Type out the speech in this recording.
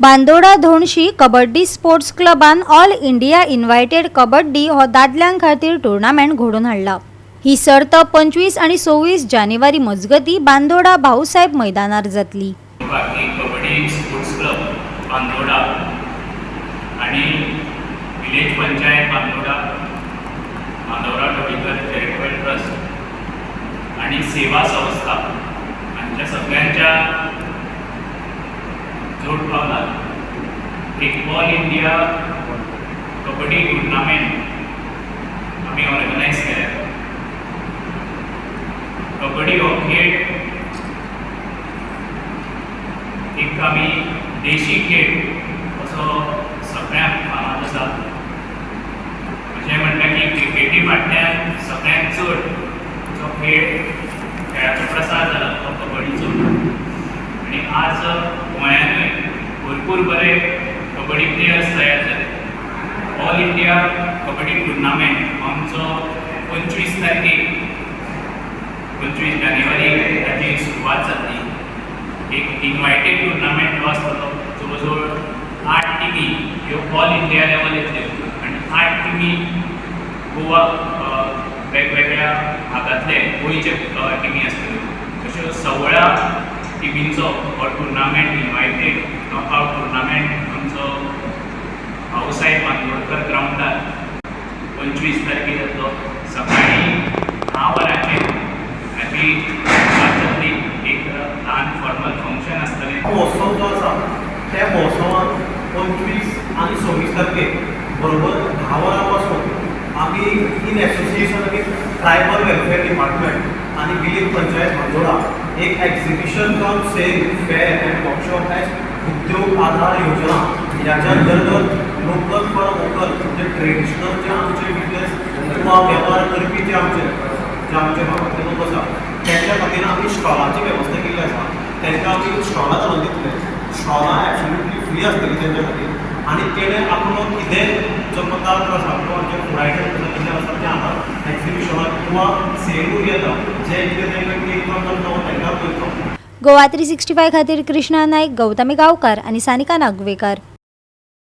Bandora Dhonshi kabaddi sports क्लबान all India invited kabaddi हो दादल्यां खातीर टुर्नामेंट घडोवन हाडला। ही सर्त 25 आणि 26 जानेवारी मजगती बांदोडा भाऊसाहेब मैदानार जातली। कबड्डी स्पोर्ट्स क्लब बांदोडा आणि village panchayat Bandoda, Madhavrao Dhavalikar charitable trust आणि सेवा संस्था यांच्या सगळ्यांच्या जोड पावलात एक ऑल इंडिया कबड्डी टुर्नामेंट आम्ही ऑर्गनायज केला। कबड्डी हो खेळ एक आमी देशी खेळ असो सगळ्यांक फामाद आसा। अशें म्हणटा की क्रिकेटी फाटल्यान सगळ्यांत चड जो खेळ खेळाचो प्रसार जाला तो कबड्डीचो। आणि आज गोंयांतूय भरपूर बरे कबड्डी प्लेयर्स तयार जाले। ऑल इंडिया कबड्डी टुर्नामेंट आमचो 25 तारखेक 25 जानेवारी ताची सुरवात जातली। एक इन्व्हायटेड टुर्नामेंट हो आसतलो। जवळ 8 टिमी ह्यो ऑल इंडिया लेवलाचेर आनी 8 टिमी गोवा वेगवेगळ्या भागांतले गोंयचे टिमी आसतल्यो। अश्यो 16 टिमींचो हो टुर्नामेंट इन्व्हायटेड नॉकआउट टुर्नामेंट आमचो भाऊसाहेब बांदोडकर ग्राउंडार 25 तारखेक जातलो। सकाळी 10 वरांचेर आमी जातली एक ल्हान फॉर्मल फंक्शन आसतलें। महोत्सव जो आसा त्या महोत्सवात 25 आणि 26 तारखेक बरोबर 10 वरां पासून आमी in association with tribal welfare department आणि विलेज पंचायत बांदोडा एक exhibition cum sale fair and workshop as Udyog Aadhaar Yojana ह्याच्या अंतर्गत लोकल फॉर वोकल म्हणजे ट्रेडिशनल जे आमचे बिजनेस किंवा वेपार करपी जे आमचे भागातले लोक आसा त्यांच्या खातीर आमी स्टॉलाची वेवस्था केल्ली आसा। तांकां आमी स्टॉलां घालून दितले। स्टॉलां एब्सोल्युटली फ्री आसतली तेंच्या खातीर आनी तेणे आपलो कितें जो पदार्थ आसा किंवा जे फूड आयटम कितें आसा ते हांगा एक्झिबिशनाक किंवा सेलूर येता जे कितें तांकां टेक करता तांकां पळयता। गोवा 365 खातीर कृष्णा नायक, गौतमी गांवकार आणि सानिका नागवेकर।